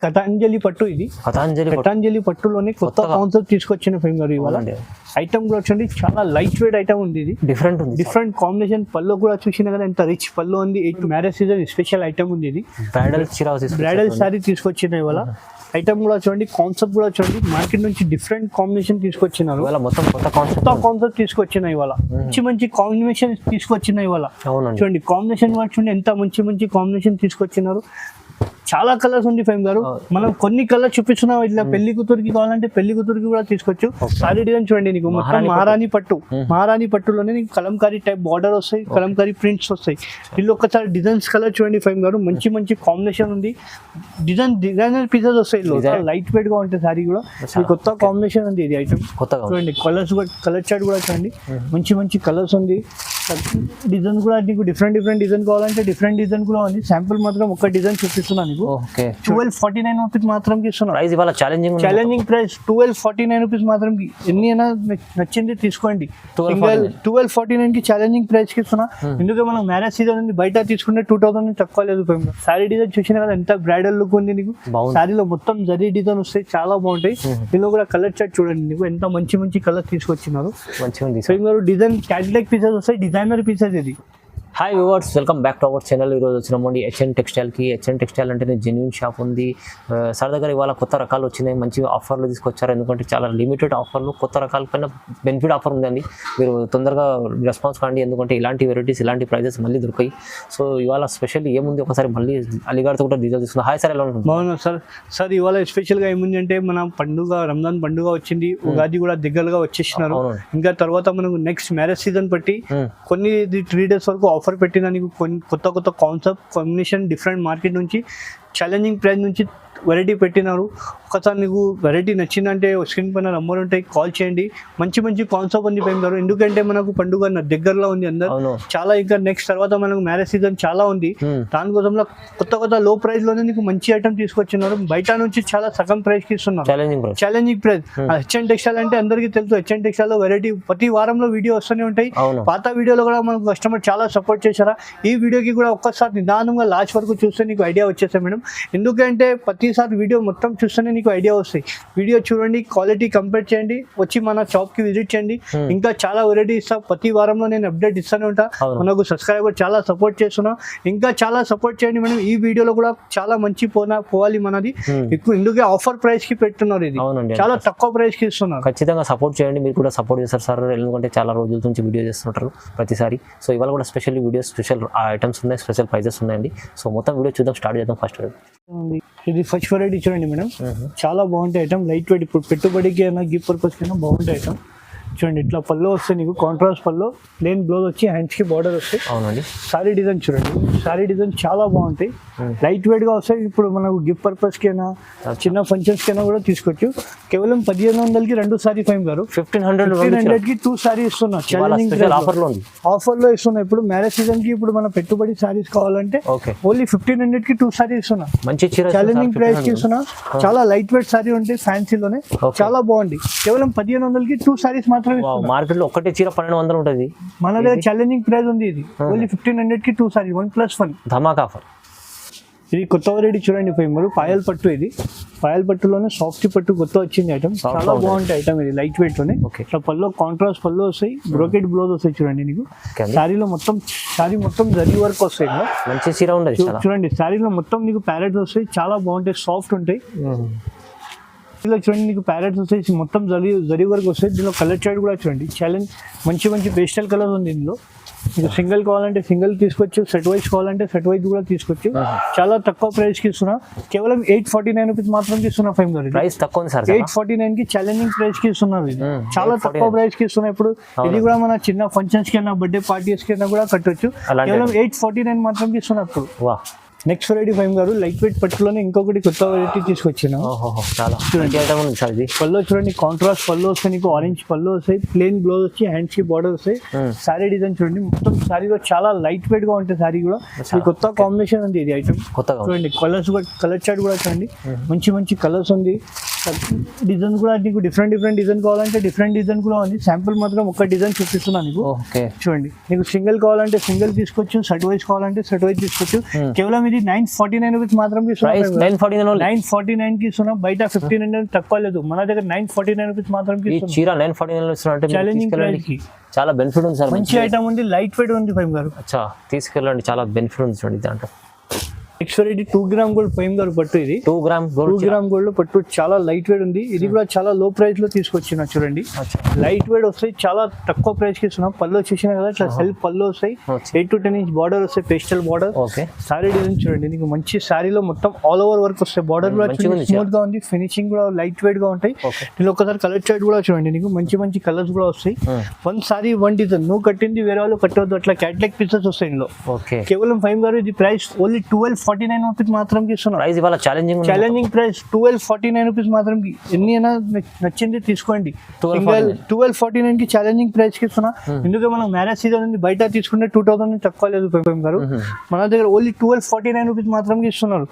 పతంజలి పట్టు ఇది. పతంజలి పట్టులోనే కొత్త కాన్సెప్ట్ తీసుకొచ్చిన ఫైమ్ గారు ఇవాళ. ఐటమ్ కూడా వచ్చండి చాలా లైట్ వెయిట్ ఐటమ్ ఉంది. ఇది డిఫరెంట్ కాంబినేషన్. పళ్ళు కూడా చూసినా కదా ఎంత రిచ్ పళ్ళు ఉంది. మ్యారేజ్ సీజన్ స్పెషల్ ఐటమ్ ఉంది. ఇది బ్రైడల్ సారీ తీసుకొచ్చిన ఇవాళ. ఐటమ్ కూడా చూడండి, కాన్సెప్ట్ కూడా చూడండి, మార్కెట్ నుంచి డిఫరెంట్ కాంబినేషన్ తీసుకొచ్చినారు. మొత్తం కొత్త కాన్సెప్ట్ తీసుకొచ్చిన ఇవాళ. మంచి కాంబినేషన్ తీసుకొచ్చిన ఇవాళ. చూడండి కాంబినేషన్ కూడా చూడండి ఎంత మంచి కాంబినేషన్ తీసుకొచ్చినారు. చాలా కలర్స్ ఉంది ఫైమ్ గారు. మనం కొన్ని కలర్ చూపిస్తున్నాం. ఇట్లా పెళ్లి కూతురికి కావాలంటే పెళ్లి కూతురికి కూడా తీసుకోవచ్చు. సారీ డిజైన్ చూడండి, నీకు మొత్తం మహారాణి పట్టులోనే నీకు కలంకారీ టైప్ బార్డర్ వస్తాయి, కలంకారీ ప్రింట్స్ వస్తాయి. దీనిలో ఒకసారి డిజైన్స్ కలర్ చూడండి ఫైమ్ గారు. మంచి కాంబినేషన్ ఉంది. డిజైనర్ పీసెస్ వస్తాయి. లైట్ వెయిట్ గా ఉంటుంది సారీ కూడా. కొత్త కాంబినేషన్ ఉంది ఇది ఐటమ్. చూడండి కలర్స్ కూడా, కలర్ చార్ట్ కూడా చూడండి. మంచి కలర్స్ ఉంది. డిజైన్ కూడా నీకు డిఫరెంట్ డిజైన్ కావాలంటే డిఫరెంట్ డిజైన్ కూడా ఉంది. శాంపుల్ మాత్రం ఒక డిజైన్ చూపిస్తున్నాను. 1249 రూపీస్ మాత్రం ఇస్తున్నారు. ఛాలెంజింగ్ ప్రైస్ 1249 రూపీస్ మాత్రం. ఎన్ని అయినా నచ్చింది తీసుకోండి. 1249 కి ఛాలెంజింగ్ ప్రైస్ కి ఇస్తున్నా. ఎందుకంటే మనం మ్యారేజ్ సీజన్ ఉంది, బయట తీసుకుంటే 2000 తక్కువ లేదు. సారీ డిజైన్ చూసినా కదా ఎంత బ్రైడల్ లుక్ ఉంది నీకు. సారీలో మొత్తం జరీ డిజైన్ వస్తాయి, చాలా బాగుంటాయి. దీనిలో కూడా కలర్ చార్ట్ చూడండి, నీకు ఎంత మంచి కలర్ తీసుకొచ్చినారు. డిజైన్ క్యాటలాగ్ పీసెస్ వస్తాయి, డిజైనర్ పీసెస్ ఇది. Hi viewers, welcome back to our channel. ఈరోజు వచ్చినామండి హెచ్ఎన్ టెక్స్టైల్కి. హెచ్ఎన్ టెక్స్టైల్ అంటేనే జెన్యూన్ షాప్ ఉంది. సార్ దగ్గర ఇవాళ కొత్త రకాలు వచ్చినాయి, మంచి ఆఫర్లు తీసుకొచ్చారు. ఎందుకంటే చాలా లిమిటెడ్ ఆఫర్లు, కొత్త రకాల పైన బెనిఫిట్ ఆఫర్ ఉందండి. మీరు తొందరగా రెస్పాన్స్ కాండి, ఎందుకంటే ఇలాంటి వెరైటీస్ ఇలాంటి ప్రైజెస్ మళ్ళీ దొరికాయి. సో ఇవాళ స్పెషల్ ఏముంది ఒకసారి మళ్ళీ అలీగారితో కూడా డీటెయిల్ తీసుకుందాం. హాయ్ సార్, ఎలా ఉంటుంది? బాగున్నా సార్ ఇవాళ స్పెషల్గా ఏముంది అంటే మన పండుగ రంజాన్ పండుగ వచ్చింది, ఉగాది కూడా దగ్గరగా వచ్చేసినారు. ఇంకా తర్వాత మనకు నెక్స్ట్ మ్యారేజ్ సీజన్ బట్టి కొన్ని 3 days వరకు ఆఫర్ పెట్టిన నీకు కొత్త కాన్సెప్ట్ కాంబినేషన్ డిఫరెంట్ మార్కెట్ నుంచి ఛాలెంజింగ్ ప్రైస్ నుంచి వెరైటీ పెట్టినారు. ఒకసారి నీకు వెరైటీ నచ్చిందంటే స్క్రీన్ పైన నంబర్ ఉంటాయి, కాల్ చేయండి. మంచి కాన్సెప్ట్ ఉంది ఫైమ్ గారు. ఎందుకంటే మనకు పండుగ దగ్గరలో ఉంది అందరు చాలా. ఇంకా నెక్స్ట్ తర్వాత మనకు మ్యారేజ్ సీజన్ చాలా ఉంది. దానికోసంలో కొత్త లో ప్రైస్ లోనే నీకు మంచి ఐటమ్ తీసుకొచ్చినారు. బయట నుంచి చాలా సగం ప్రైస్ కి ఇస్తున్నారు. Challenging price. హెచ్ఎన్ టెక్స్టైల్ అంటే అందరికీ తెలుసు. హెచ్ఎన్ టెక్స్టైల్ లో వెరైటీ ప్రతి వారంలో వీడియో వస్తూనే ఉంటాయి. పాత వీడియోలో కూడా మనకు కస్టమర్ చాలా సపోర్ట్ చేశారా. ఈ వీడియోకి కూడా ఒక్కసారి నిదానంగా లాస్ట్ వరకు చూస్తే నీకు ఐడియా వచ్చేస్తాయి మేడం. ఎందుకంటే ప్రతిసారి వీడియో మొత్తం చూస్తేనే నీకు ఐడియా వస్తాయి. వీడియో చూడండి, క్వాలిటీ కంపేర్ చేయండి, వచ్చి మన షాప్ కి విజిట్ చేయండి. ఇంకా చాలా వెరైటీ ఇస్తా. ప్రతి వారంలో నేను అప్డేట్ ఇస్తూనే ఉంటా. మనకు సబ్స్క్రైబర్ చాలా సపోర్ట్ చేస్తున్నా. ఇంకా చాలా సపోర్ట్ చేయండి మేడం. ఈ వీడియోలో కూడా చాలా మంచి పోవాలి మనది. ఎందుకే ఆఫర్ ప్రైస్ కి పెట్టున్నారు. ఇది చాలా తక్కువ ప్రైస్ కి ఇస్తున్నారు. ఖచ్చితంగా సపోర్ట్ చేయండి. మీరు కూడా సపోర్ట్ చేస్తారు సార్, ఎందుకంటే చాలా రోజుల నుంచి వీడియో చేస్తుంటారు ప్రతిసారి. సో ఇవాళ కూడా స్పెషల్ వీడియోస్, స్పెషల్ ఐటమ్స్ ఉన్నాయి, స్పెషల్ ప్రైజెస్ ఉన్నాయండి. సో మొత్తం వీడియో చూద్దాం, స్టార్ట్ చేద్దాం. ఫస్ట్ ఇది ఫస్ట్ వెరైటీ చూడండి మేడం, చాలా బాగుంటాయి ఐటమ్. లైట్ వెయిట్, ఇప్పుడు పెట్టుబడికి అయినా గిఫ్ట్ పర్పస్ కైనా బాగుంటాయి ఐటమ్. చూడండి ఇట్లా పళ్ళు వస్తాయి నీకు, కాంట్రాస్ట్ పళ్ళు, ప్లేన్ బ్లౌజ్ వచ్చి హ్యాండ్స్ కి బార్డర్ వస్తాయి. అవునండి. సారీ డిజైన్ చూడండి, సారీ డిజైన్ చాలా బాగుంటాయి, లైట్ వెయిట్ గా వస్తాయి. ఇప్పుడు మనకు గిఫ్ట్ పర్పస్ కి అయినా చిన్న ఫంక్షన్స్ కి అయినా కూడా తీసుకోవచ్చు. కేవలం 1500కి 2 సారీ ఫైమ్ గారు. 1500కి 2 సారీ ఇస్తున్నా. ఛాలెంజింగ్ ఆఫర్ లో ఇస్తున్నా. ఇప్పుడు మ్యారేజ్ సీజన్ కి ఇప్పుడు మన పెట్టుబడి సారీస్ కావాలంటే ఓన్లీ 1500కి 2 సారీ ఇస్తున్నా. మంచి ఛాలెంజింగ్ ప్రైస్ కి ఇస్తున్నా. చాలా లైట్ వెయిట్ సారీ ఉంటాయి, ఫ్యాన్సీలోనే చాలా బాగుంది. కేవలం 1500కి 2 సారీస్ మాత్రమే. మార్కెట్ లో ఒకటే చీర 1200 ఉంటుంది. మన దగ్గర ఛాలెంజింగ్ ప్రైస్ ఉంది. ఇది ఓన్లీ 1500కి 2 సారీ, 1+1 ధమాకా ఆఫర్. ఇది కొత్త వెరైటీ చూడండి ఫైమర్, పాయల్ పట్టు. ఇది పాయల్ పట్టులోనే సాఫ్ట్ పట్టు కొత్త వచ్చింది ఐటమ్. చాలా బాగుంటాయి ఐటమ్. ఇది లైట్ వెయిట్ లోనే. పళ్ళు కాంట్రాస్ట్ పళ్ళు వస్తాయి, బ్రోకెట్ బ్లౌజ్ వస్తాయి. చూడండి నీకు సారీలో మొత్తం జరీ వర్క్ వస్తాయి. మంచి చీర ఉండదు. చూడండి సారీలో మొత్తం నీకు ప్యారెట్స్ వస్తాయి, చాలా బాగుంటాయి, సాఫ్ట్ ఉంటాయి. ఇలా చూడండి నీకు ప్యారెట్స్ వస్తాయి, మొత్తం జరీ వర్క్ వస్తాయి. దీనిలో కలర్ చార్ట్ కూడా చూడండి, ఛాలెంజ్ మంచి పేస్టల్ కలర్ ఉంది. ఇందులో మీకు సింగిల్ కావాలంటే సింగిల్ తీసుకోవచ్చు, సెట్ వైజ్ కావాలంటే సెట్ వైజ్ కూడా తీసుకోవచ్చు. చాలా తక్కువ ప్రైస్ కి ఇస్తున్నా. కేవలం 849 రూపీస్ మాత్రం ఇస్తున్నా ఫైమ్ గారు. ప్రైస్ తక్కువ సార్. 849 కి ఛాలెంజింగ్ ప్రైస్ కి ఇస్తున్నారు. ఇది చాలా తక్కువ ప్రైస్ కి ఇస్తున్నా. ఇప్పుడు ఇది కూడా మన చిన్న ఫంక్షన్స్ కి అయినా, బర్త్డే పార్టీస్ కి అయినా కూడా కట్టొచ్చు. కేవలం 849 మాత్రం ఇస్తున్నా. ఇప్పుడు నెక్స్ట్ వెరైటీ ఫైమ్ గారు లైట్ వెయిట్ పట్టులోనే ఇంకొకటి కొత్త వెరైటీ తీసుకొచ్చిన. పళ్ళు చూడండి, కాంట్రాస్ట్ పళ్ళు వస్తాయి నీకు, ఆరెంజ్ పళ్ళు వస్తాయి, ప్లేన్ బ్లౌజ్ వచ్చి హ్యాండ్స్ కి బార్డర్ వస్తాయి. సారీ డిజైన్ చూడండి, మొత్తం సారీలో చాలా లైట్ వెయిట్ గా ఉంటుంది. సారీ కూడా కొత్త కాంబినేషన్ ఉంది. ఇది ఐటమ్ చూడండి, కలర్ చార్ట్ కూడా చూడండి, మంచి కలర్స్ ఉంది. డిజైన్ కూడా నీకు డిఫరెంట్ డిజైన్ కావాలంటే డిఫరెంట్ డిజైన్ కూడా ఉంది. శాంపుల్ మాత్రం ఒక డిజైన్ చూపిస్తున్నాను నీకు. ఓకే చూడండి, నీకు సింగిల్ కావాలంటే సింగిల్ తీసుకోవచ్చు, సెట్ వైజ్ కావాలంటే సెట్ వైజ్ తీసుకోవచ్చు. కేవలం ఇది 949 రూపీస్ మాత్రం 949 కి ఇస్తున్నాం. బయట 1500 తక్కువ లేదు, మన దగ్గర 949 రూపీస్ మాత్రం చీర 949 ఛాలెంజింగ్ ప్రైస్ కి. చాలా బెనిఫిట్ ఉంది సార్, మంచి ఐటమ్ ఉంది, లైట్ వెయిట్ ఉంది ఫైమ్ గారు. అచ్చా తీసుకెళ్ళండి, చాలా బెనిఫిట్ ఉంది చూడండి దాంట్లో. నెక్స్ట్ వెరైటీ 2 గ్రామ్ గోల్డ్ ఫైమ్ గారు పట్టు. ఇది 2 గ్రామ్ గోల్డ్ పట్టు చాలా లైట్ వెయిట్ ఉంది. ఇది కూడా చాలా లో ప్రైస్ లో తీసుకొచ్చిన చూడండి. లైట్ వెయిట్ వస్తాయి, చాలా తక్కువ ప్రైస్ కి ఇస్తున్నాం. పళ్ళు చూసినా కదా, ఇట్లా సెల్ఫ్ పళ్ళు వస్తాయి, 8 to 10 ఇంచ్ బార్డర్ వస్తాయి, పేస్టల్ బార్డర్. సారీ డిజైన్ చూడండి, నీకు మంచి సారీలో మొత్తం ఆల్ ఓవర్ వర్క్ వస్తాయి. బార్డర్ కూడా స్మూత్ గా ఉంది, ఫినిషింగ్ కూడా లైట్ వెయిట్ గా ఉంటాయి. దీనిలో ఒకసారి కలర్ చార్ట్ కూడా చూడండి, నీకు మంచి కలర్స్ కూడా వస్తాయి. వన్ సారీ వన్ డిజైన్, నువ్వు కట్టింది వేరే వాళ్ళు కట్టవద్దు, అట్లా క్యాటలాగ్ పీసెస్ వస్తాయి ఇందులో. కేవలం ఫైమ్ గారు ఇది ప్రైస్ ఓన్లీ 1249 రూపీస్ మాత్రం ఇస్తున్నాం. ప్రైస్ ఇవాళ ఛాలెంజింగ్ ప్రైస్ 1249 రూపీస్ మాత్రం. ఎన్ని అయినా నచ్చింది తీసుకోండి. 1249 కి ఛాలెంజింగ్ ప్రైస్ కి ఇస్తున్నా. ఎందుకంటే మనం మ్యారేజ్ సీజన్ ఉంది, బయట తీసుకుంటే 2000 తక్కువ లేదు ఫైమ్ గారు. మన దగ్గర ఓన్లీ 1249 రూపీస్ మాత్రం ఇస్తున్నారు.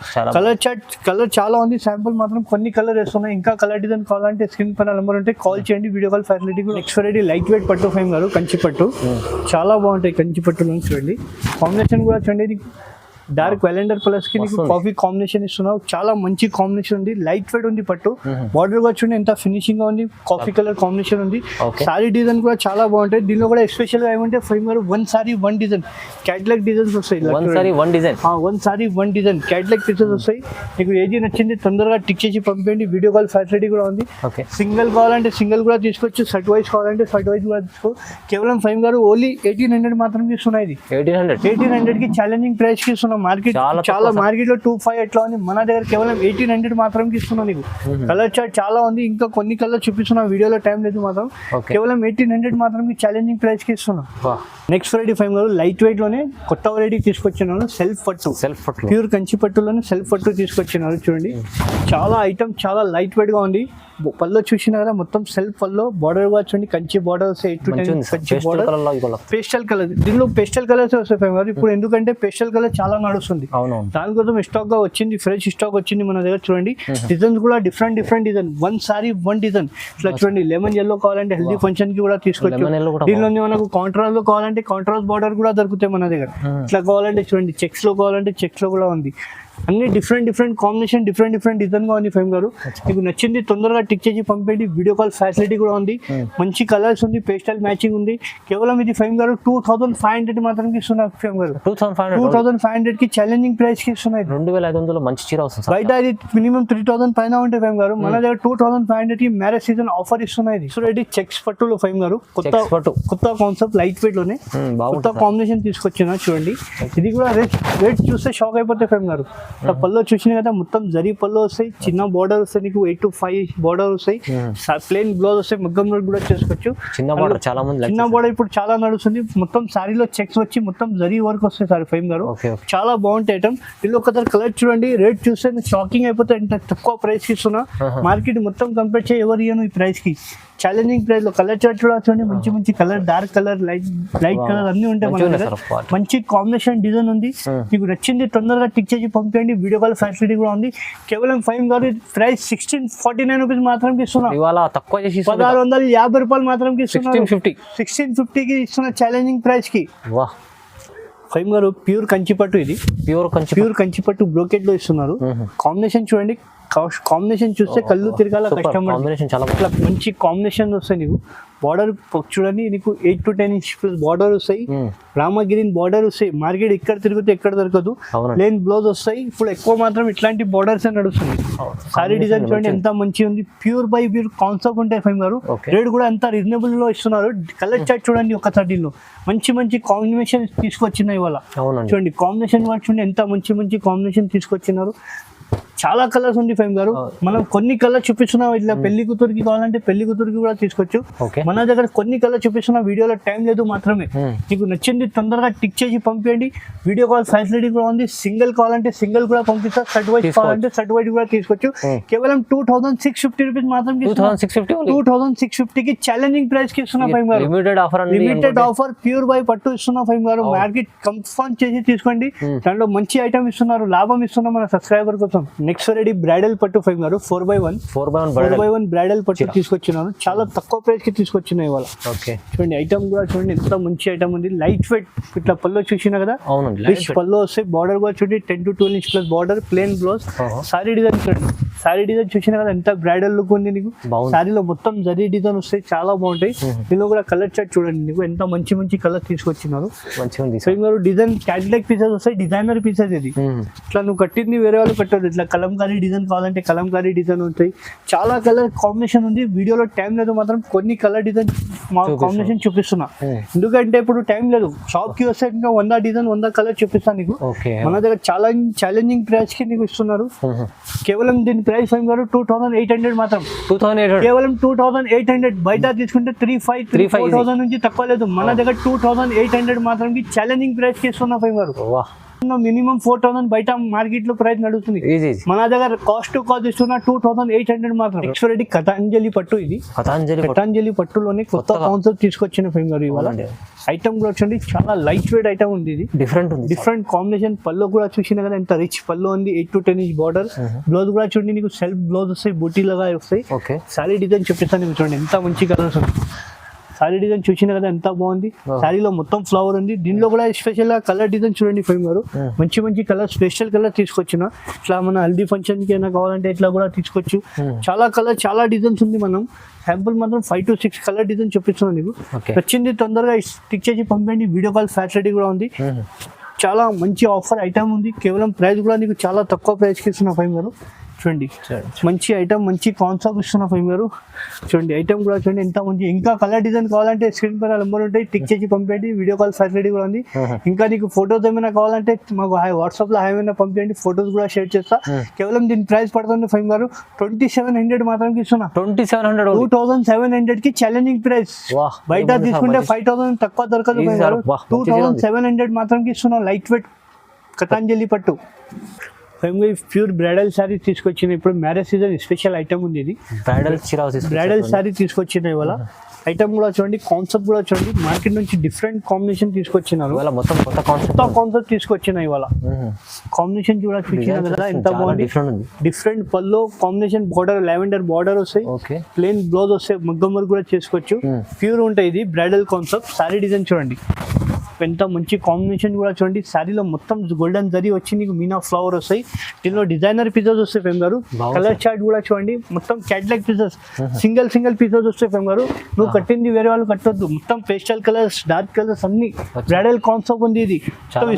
కలర్ చాలా ఉంది, శాంపుల్ మాత్రం కొన్ని కలర్ వేస్తున్నాయి. ఇంకా కలర్ డిజైన్ కావాలంటే స్క్రీన్ పైన నెంబర్ ఉంటే కాల్ చేయండి, video call facility. Next variety light weight పట్టు ఫైమ్ గారు, కంచి పట్టు చాలా బాగుంటాయి. కంచి పట్టులో చూడండి, కాంబినేషన్ కూడా చూడండి, డార్క్ వెలెండర్ కలర్స్ కి నీకు కాఫీ కాంబినేషన్ ఇస్తున్నావు. చాలా మంచి కాంబినేషన్ ఉంది, లైట్ వెయిట్ ఉంది పట్టు. బార్డర్ కూడా చూడండి ఎంత ఫినిషింగ్ గా ఉంది, కాఫీ కలర్ కాంబినేషన్ ఉంది. సారీ డిజైన్ కూడా చాలా బాగుంటాయి. దీనిలో కూడా ఎస్పెషల్ గా ఏమంటే ఫైమ్ గారు one sari one design catalogue designs వస్తాయి. One sari one design catalogue pieces వస్తాయి. నీకు ఏది నచ్చింది తొందరగా టిక్ చేసి పంపండి, వీడియో కాల్ ఫెసిలిటీ కూడా ఉంది. సింగిల్ కావాలంటే సింగిల్ కూడా తీసుకోవచ్చు, సెట్ వైజ్ కావాలంటే సెట్ వైజ్ కూడా తీసుకో. కేవలం ఫైమ్ గారు ఓన్లీ 1800 మాత్రం ఇస్తున్నాయి. ఇది 1800 కి ఛాలెంజింగ్ ప్రైస్ కి ఇస్తున్నాం. మార్కెట్ చాలా మార్కెట్ లో 25 ఎట్లా ఉంది, మన దగ్గర కేవలం 1800 మాత్రం ఇస్తున్నాం. నీకు కలర్ చార్ట్ చాలా ఉంది, ఇంకా కొన్ని కలర్ చూపిస్తున్నా, వీడియోలో టైం లేదు మాత్రం. కేవలం 1800 మాత్రం ఛాలెంజింగ్ ప్రైస్ కి ఇస్తున్నాం. నెక్స్ట్ వెరైటీ ఫైమ్ గారు లైట్ వెయిట్ లోనే కొత్త వెరైటీ తీసుకొచ్చినాను, సెల్ఫ్ పట్టు ప్యూర్ కంచి పట్టులోనే సెల్ఫ్ పట్టు తీసుకొచ్చినారు. చూడండి, చాలా ఐటమ్ చాలా లైట్ వెయిట్ గా ఉంది. పళ్ళు చూసినా కదా, మొత్తం సెల్ఫ్ పళ్ళు. బార్డర్ కూడా చూడండి, కంచి బార్డర్ వస్తాయి, 8 to 10 Kanchi border. Pastel colour, దీనిలో పేస్టల్ కలర్స్ వస్తాయి ఫైమ్ గారు. ఇప్పుడు ఎందుకంటే పేస్టల్ కలర్ చాలా నడుస్తుంది, దానికోసం స్టాక్ గా వచ్చింది, ఫ్రెష్ స్టాక్ వచ్చింది మన దగ్గర. చూడండి, డిజైన్స్ కూడా different design, one sari one design. ఇట్లా చూడండి, లెమన్ ఎల్లో కావాలంటే హెల్దీ ఫంక్షన్ కి కూడా తీసుకోవచ్చు. దీనిలో మనకు కాంట్రాస్ట్ లో కావాలంటే కాంట్రాస్ట్ బార్డర్ కూడా దొరుకుతాయి మన దగ్గర. ఇట్లా కావాలంటే చూడండి, చెక్స్ లో కావాలంటే చెక్స్ లో కూడా ఉంది. అన్ని డిఫరెంట్ కాంబినేషన్, డిఫరెంట్ డిజైన్ గా ఉంది ఫైమ్ గారు. మీకు నచ్చింది తొందరగా టిక్ చేసి పంపండి, వీడియో కాల్ ఫెసిలిటీ కూడా ఉంది. మంచి కలర్స్ ఉంది, పేస్టల్ మ్యాచింగ్ ఉంది. కేవలం ఇది ఫైమ్ గారు 2500 మాత్రం ఇస్తున్నారు ఫైమ్ గారు. 2500 కి ఛాలెంజింగ్ ప్రైస్ కి ఇస్తున్నారు. 2500 మంచి చీర వస్తుంది. బయట ఇది మినిమం 3000 పైన ఉంటే ఫైమ్ గారు, మన దగ్గర 2500 కి మ్యారేజ్ సీజన్ ఆఫర్ ఇస్తున్నాయి. సో ఇది చెక్స్ పట్టులో ఫైమ్ గారు, కొత్త కాన్సెప్ట్, లైట్ వెయిట్ లోనే కొత్త కాంబినేషన్ తీసుకొచ్చిన. చూడండి, ఇది కూడా రేట్ చూస్తే షాక్ అయిపోతే ఫైమ్ గారు. పళ్ళు చూసినా కదా, మొత్తం జరీ పళ్ళు వస్తాయి, చిన్న బార్డర్ వస్తాయి, నీకు 8 to 5 బార్డర్ వస్తాయి, ప్లెయిన్ బ్లౌజ్ వస్తాయి, మగ్గం వర్క్ కూడా చేసుకోవచ్చు. చిన్న బార్డర్ ఇప్పుడు చాలా నడుస్తుంది. మొత్తం సారీలో చెక్స్ వచ్చి మొత్తం జరీ వర్క్ వస్తాయి సార్ ఫైమ్ గారు. చాలా బాగుంటాయి ఐటమ్. దీనిలో ఒకసారి కలర్ చూడండి, రేట్ చూస్తే షాకింగ్ అయిపోతే ఇంత తక్కువ ప్రైస్ కి ఇస్తున్నా. మార్కెట్ మొత్తం కంపేర్ చేయి ఎవరు ఇయ్యను ఈ ప్రైస్ కి. ఛాలెంజింగ్ ప్రైస్ లో కలర్ చార్ట్ కూడా చూడండి, మంచి colour, dark colour, light colour అన్ని ఉంటాయి మన దగ్గర. మంచి కాంబినేషన్ డిజైన్ ఉంది. మీకు నచ్చింది తొందరగా టిక్ చేసి పంపండి, వీడియో కాల్ ఫెసిలిటీ కూడా ఉంది. కేవలం ఫైమ్ గారు ప్రైస్ 1649 రూపీస్ మాత్రం ఇస్తున్నాం. 1650 రూపాయలు మాత్రం ఇస్తున్నారు. 1650 కి ఇస్తున్న ఛాలెంజింగ్ ప్రైస్ కి. ఫైమ్ గారు ప్యూర్ కంచిపట్టు, ఇది ప్యూర్ కంచిపట్టు బ్రోకెట్ లో ఇస్తున్నారు. కాంబినేషన్ చూడండి, కాంబినేషన్ చూస్తే కళ్ళు తిరగాల కస్టమర్. ఇట్లా మంచి కాంబినేషన్ వస్తాయి. నీకు బార్డర్ చూడండి, నీకు 8 to 10 ఇంచ్ బార్డర్ వస్తాయి, రామగిరి బార్డర్ వస్తాయి. మార్కెట్ ఇక్కడ తిరిగితే ఎక్కడ దొరకదు. ప్లెయిన్ బ్లౌజ్ వస్తాయి. ఇప్పుడు ఎక్కువ మాత్రం ఇట్లాంటి బార్డర్స్ నడుస్తుంది. సారీ డిజైన్ చూడండి ఎంత మంచి ఉంది. ప్యూర్ బై ప్యూర్ కాన్సెప్ట్ ఉంటాయి ఫైమ్ గారు. రేట్ కూడా ఎంత రీజనబుల్ లో ఇస్తున్నారు. కలర్ చార్ట్ చూడండి ఒకసారి, మంచి కాంబినేషన్ తీసుకొచ్చినాయి ఇవాళ. చూడండి, కాంబినేషన్ కూడా చూడండి ఎంత మంచి కాంబినేషన్ తీసుకొచ్చినారు. చాలా కలర్స్ ఉంది ఫైమ్ గారు. మనం కొన్ని కలర్ చూపిస్తున్నాం, ఇట్లా పెళ్లి కూతురికి కావాలంటే పెళ్లి కూతురికి కూడా తీసుకోవచ్చు. మన దగ్గర కొన్ని కలర్ చూపిస్తున్నా, వీడియోలో టైం లేదు మాత్రమే. మీకు నచ్చింది తొందరగా టిక్ చేసి పంపండి, వీడియో కాల్ ఫెసిలిటీ కూడా ఉంది. సింగిల్ కావాలంటే సింగిల్ కూడా పంపిస్తా, సెట్ వైజ్ కావాలంటే సెట్ వైజ్ కూడా తీసుకోవచ్చు. కేవలం 2650 రూపీస్ మాత్రం 2650 కి ఛాలెంజింగ్ ప్రైస్ కి ఇస్తున్నా ఫైమ్ గారు. లిమిటెడ్ ఆఫర్ ప్యూర్ బై పట్టు ఇస్తున్నా ఫైమ్ గారు. మార్కెట్ కన్ఫర్మ్ చేసి తీసుకోండి, దాంట్లో మంచి ఐటమ్ ఇస్తున్నారు, లాభం ఇస్తున్నాం మన సబ్స్క్రైబర్ కోసం. నెక్స్ట్ వెరైటీ బ్రైడల్ పట్టు ఫైవ్ గారు 4x1 4x1 బ్రైడల్ పట్టు తీసుకొచ్చినాను. చాలా తక్కువ ప్రైస్ కి తీసుకొచ్చినాయి ఇవాళ. ఓకే చూడండి ఐటమ్ కూడా చూడండి ఎంత మంచి ఐటమ్ ఉంది. లైట్ వెయిట్ ఇట్లా పళ్ళు చూసినా కదా, రిచ్ పళ్ళు వస్తాయి. బార్డర్ కూడా చూడండి 10 to 12 inch plus border, plain blouse. Sorry design చూడండి, సారీ డిజైన్ చూసినా కదా ఎంత బ్రైడల్ లుక్ ఉంది నీకు. సారీలో మొత్తం జరీ డిజైన్ వస్తాయి, చాలా బాగుంటాయి. దీనిలో కూడా కలర్ చార్ట్ చూడండి నీకు ఎంత మంచి మంచి కలర్ తీసుకొచ్చినారు. డిజైన్ క్యాటలాగ్ పీసెస్ వస్తాయి, డిజైనర్ పీసెస్ ఇది. ఇట్లా నువ్వు కట్టింది వేరే వాళ్ళు కట్టదు. ఇట్లా కలంకారీ డిజైన్ కావాలంటే కలంకారీ డిజైన్ ఉంటాయి. చాలా కలర్ కాంబినేషన్ ఉంది. వీడియోలో టైం లేదు, మాత్రం కొన్ని కలర్ డిజైన్ కాంబినేషన్ చూపిస్తున్నా. ఎందుకంటే ఇప్పుడు టైం లేదు. షాప్ కి వస్తే ఇంకా 100 డిజైన్ 100 కలర్ చూపిస్తాను నీకు. మన దగ్గర చాలా ఛాలెంజింగ్ ప్రైస్ కి నీకు ఇస్తున్నారు. కేవలం దీని ప్రైస్ ఏం గారు 2800 మాత్రం. కేవలం 2800. బయట తీసుకుంటే 3,500 నుంచి తక్కువ లేదు. మన దగ్గర 2800 మాత్రం ఛాలెంజింగ్ ప్రైస్ కి ఇస్తున్నా ఫైవ్ గారు. మినిమం 4,000 బయట మార్కెట్ లో ప్రైస్ నడుస్తుంది. మన దగ్గర కాస్ట్ టు కాస్ట్ ఇస్తున్నా 2800 మాత్రం. నెక్స్ట్ వెరైటీ కథాంజలి పట్టు. ఇది కథాంజలి పట్టులోనే కొత్త కాన్సెప్ట్ తీసుకొచ్చిన ఫైవ్ గారు ఇవాళ. ఐటమ్ కూడా చూడండి చాలా లైట్ వెయిట్ ఐటమ్ ఉంది. ఇది డిఫరెంట్ కాంబినేషన్. పళ్ళు కూడా చూసినా కదా ఎంత రిచ్ పళ్ళు ఉంది. 8 to 10 inch బార్డర్. బ్లౌజ్ కూడా చూడండి నీకు సెల్ఫ్ బ్లౌజ్ వస్తాయి, బూటీ లాగా వస్తాయి. సారీ డిజైన్ చూపిస్తాను నీకు. చూడండి ఎంత మంచి కలర్స్ ఉంది. సారీ డిజైన్ చూసినా కదా ఎంత బాగుంది. సారీలో మొత్తం ఫ్లవర్ ఉంది. దీనిలో కూడా స్పెషల్ గా కలర్ డిజైన్ చూడండి ఫైవ్ గారు. మంచి మంచి కలర్, స్పెషల్ కలర్ తీసుకొచ్చిన. ఇట్లా మన హల్దీ ఫంక్షన్ కి అయినా కావాలంటే ఇట్లా కూడా తీసుకోవచ్చు. చాలా కలర్, చాలా డిజైన్స్ ఉంది. మనం శాంపుల్ మాత్రం 5 to 6 కలర్ డిజైన్ చూపిస్తున్నాం నీకు. వచ్చింది తొందరగా స్టిక్ చేసి పంపండి. వీడియో కాల్ ఫెసిలిటీ కూడా ఉంది. చాలా మంచి ఆఫర్ ఐటమ్ ఉంది. కేవలం ప్రైస్ కూడా నీకు చాలా తక్కువ ప్రైస్ కి ఇస్తున్నా ఫైవ్ గారు. చూడండి మంచి ఐటమ్, మంచి కాన్సెప్ట్ ఇస్తున్నా ఫైవ్ గారు. చూడండి ఐటమ్ కూడా చూడండి ఎంత మంచి. ఇంకా కలర్ డిజైన్ కావాలంటే స్క్రీన్ పైన నెంబర్ ఉంటాయి, టిక్ చేసి పంపండి. వీడియో కాల్ ఫెసిలిటీ కూడా ఉంది. ఇంకా నీకు ఫోటోస్ ఏమైనా కావాలంటే మాకు వాట్సాప్ లో ఏమైనా పంపించండి, ఫోటోస్ కూడా షేర్ చేస్తా. కేవలం దీని ప్రైస్ పడుతుంది ఫైవ్ గారు 2700 మాత్రం ఇస్తున్నా. 2700 కి ఛాలెంజింగ్ ప్రైస్. బయట తీసుకుంటే 5000 తక్కువ దొరకదు ఫైవ్ గారు. 2700 మాత్రం ఇస్తున్నా. లైట్ వెయిట్ కథాంజలి పట్టు. ప్యూర్ బ్రైడల్ సారీ తీసుకొచ్చిన. ఇప్పుడు మ్యారేజ్ సీజన్ స్పెషల్ ఐటమ్ ఉంది. ఇది బ్రైడల్ సారీ తీసుకొచ్చిన ఇవాళ. ఐటమ్ కూడా చూడండి, కాన్సెప్ట్ కూడా చూడండి. మార్కెట్ నుంచి డిఫరెంట్ కాంబినేషన్ తీసుకొచ్చినారు. మొత్తం కొత్త కాన్సెప్ట్ తీసుకొచ్చిన ఇవాళ. కాంబినేషన్ కూడా చూసిన కదా ఎంత బాగుంది. డిఫరెంట్ పల్లో కాంబినేషన్. బార్డర్ లావెండర్ బార్డర్ వస్తాయి, ప్లెయిన్ బ్లౌజ్ వస్తాయి. మగ్గం వర్క్ కూడా చేసుకోవచ్చు. ప్యూర్ ఉంటాయి. ఇది బ్రైడల్ కాన్సెప్ట్. సారీ డిజైన్ చూడండి ఎంత మంచి కాంబినేషన్ కూడా చూడండి. శారీలో మొత్తం గోల్డెన్ జరీ వచ్చి నీకు మీనా ఫ్లవర్ వస్తాయి. దీనిలో డిజైనర్ పీసెస్ వస్తాయి ఫేమ్ గారు. కలర్ చార్ట్ కూడా చూడండి. మొత్తం క్యాటలాగ్ పీసెస్, సింగిల్ పీసెస్ వస్తాయి ఫేమ్ గారు. నువ్వు కట్టింది వేరే వాళ్ళు కట్టొద్దు. మొత్తం పేస్టల్ కలర్స్, డార్క్ కలర్స్ అన్ని బ్రైడల్ కాన్సెప్ట్ ఉంది. ఇది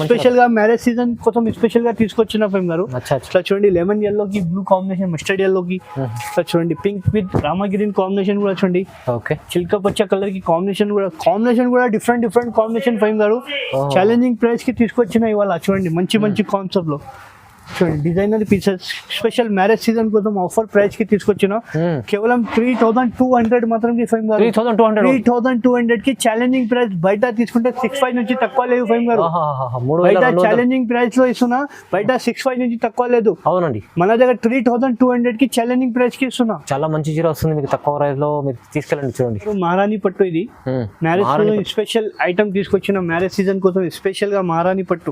స్పెషల్ గా మ్యారేజ్ సీజన్ కోసం స్పెషల్ గా తీసుకొచ్చిన ఫేమ్ గారు. ఇట్లా చూడండి లెమన్ ఎల్లో కి బ్లూ కాంబినేషన్, మస్టర్డ్ ఎల్లో కి ఇట్లా చూడండి pink with Rama green combination కూడా చూడండి. చిల్క పచ్చ కలర్ కి కాంబినేషన్ కూడా డిఫరెంట్ కాంబినేషన్ ఫేమ్ గారు. ఛాలెంజింగ్ ప్రైస్ కి తీసుకొచ్చిన ఇవాళ. చూడండి మంచి కాన్సెప్ట్ లో చూడండి designer pieces. Special marriage season కోసం ఆఫర్ ప్రైస్ కి తీసుకొచ్చిన. కేవలం 3200 మాత్రం 3200 కి ఛాలెంజింగ్ ప్రైస్. బయట తీసుకుంటే 65 నుంచి తక్కువ లేదు ఫైమ్ గారు. బయట ఛాలెంజింగ్ ప్రైస్ లో ఇస్తున్నా. బయట 65 నుంచి తక్కువ లేదు. అవునండి, మన దగ్గర 3200 కి ఛాలెంజింగ్ ప్రైస్ కి ఇస్తున్నా. చాలా మంచి చీర వస్తుంది మీకు తక్కువ ప్రైస్ లో. మీరు తీసుకెళ్ళండి. చూడండి మహారాణి పట్టు. ఇది మ్యారేజ్ స్పెషల్ ఐటమ్ తీసుకొచ్చిన. మ్యారేజ్ సీజన్ కోసం స్పెషల్ గా మహారాణి పట్టు.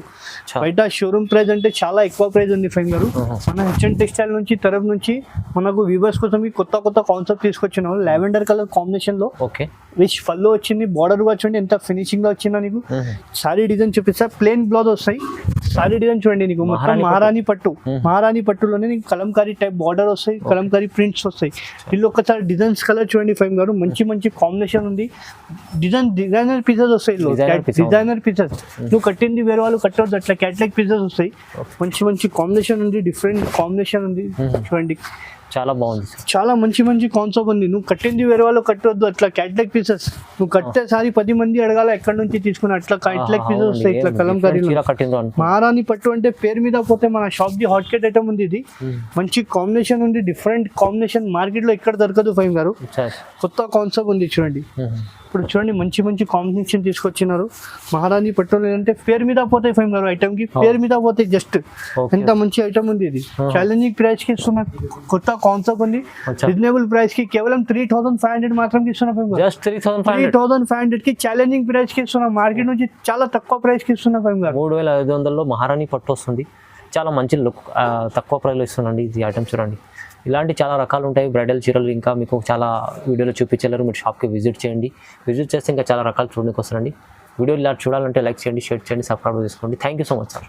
బయట షోరూమ్ ప్రైస్ అంటే చాలా ఎక్కువ ప్రైస్ ఉంది ఫైమ్ గారు. మన హెచ్ఎన్ టెక్స్టైల్ నుంచి తరఫు నుంచి మనకు వ్యూవర్స్ కోసం కొత్త కాన్సెప్ట్ తీసుకొచ్చినాం. లావెండర్ కలర్ కాంబినేషన్ లో రిచ్ పళ్ళు వచ్చింది. బార్డర్ కూడా చూడండి ఎంత ఫినిషింగ్ గా వచ్చిందా నీకు. సారీ డిజైన్ చూపిస్తా. ప్లేన్ బ్లౌజ్ వస్తాయి. సారీ డిజైన్ చూడండి నీకు మొత్తం మహారాణి పట్టు. మహారాణి పట్టులోనే నీకు కలంకారీ టైప్ బార్డర్ వస్తాయి, కలంకారీ ప్రింట్స్ వస్తాయి. వీళ్ళు ఒకసారి డిజైన్స్ కలర్ చూడండి ఫైమ్ గారు. మంచి కాంబినేషన్ ఉంది. డిజైనర్ పీసెస్ వస్తాయి. డిజైనర్ పీసెస్ నువ్వు కట్టింది వేరే వాళ్ళు కట్టవద్దు. అట్లా క్యాటలాగ్ పీసెస్ వస్తాయి. మంచి కాంబినేషన్ ఉంది. డిఫరెంట్ కాంబినేషన్ ఉంది. చూడండి చాలా బాగుంది. చాలా మంచి కాన్సెప్ట్ ఉంది. నువ్వు కట్టింది వేరే వాళ్ళు కట్టవద్దు. అట్లా క్యాటలాగ్ పీసెస్ నువ్వు కట్టేసారి 10 మంది అడగాల ఎక్కడి నుంచి తీసుకుని. అట్లా క్యాటలాగ్ పీసెస్ వస్తాయి. ఇట్లా కలంకారీ మహారాణి పట్టు అంటే పేరు మీద పోతే మన shop the hot Kate item ఉంది. ఇది మంచి కాంబినేషన్ ఉంది. డిఫరెంట్ కాంబినేషన్ మార్కెట్ లో ఎక్కడ దొరకదు ఫైమ్ గారు. కొత్త కాన్సెప్ట్ ఉంది చూడండి. ఇప్పుడు చూడండి మంచి కాంబినేషన్ తీసుకొచ్చినారు. మహారాణి పట్టు అంటే పేరు మీద పోతాయి ఫైమ్ గారు. ఐటమ్ కి పేరు మీద పోతాయి. జస్ట్ ఎంత మంచి ఐటమ్ ఉంది. ఇది ఛాలెంజింగ్ ప్రైస్ కి ఇస్తున్న. కొత్త కాన్సెప్ట్ ఉంది. రీజనబుల్ ప్రైస్ కి కేవలం 3500 మాత్రం ఇస్తున్నా ఫైమ్ గారు. 3500 కి ఛాలెంజింగ్ ప్రైస్ కి ఇస్తున్నా. మార్కెట్ నుంచి చాలా తక్కువ ప్రైస్ కి ఇస్తున్నా ఫైమ్ గారు. 3500 లో మహారాణి పట్టు వస్తుంది. చాలా మంచి లుక్, తక్కువ ప్రైస్లో ఇస్తున్నాండి ఈ ఐటమ్ చూడండి. ఇలాంటి చాలా రకాలు ఉంటాయి బ్రైడల్ చీరలు, ఇంకా మీకు చాలా వీడియోలో చూపించలేరు. మీరు షాప్కి విజిట్ చేయండి, విజిట్ చేస్తే ఇంకా చాలా రకాలు చూడడానికి వస్తారండి. వీడియో ఇలా చూడాలంటే లైక్ చేయండి, షేర్ చేయండి, సబ్స్క్రైబ్ చేసుకోండి. Thank you so much sir.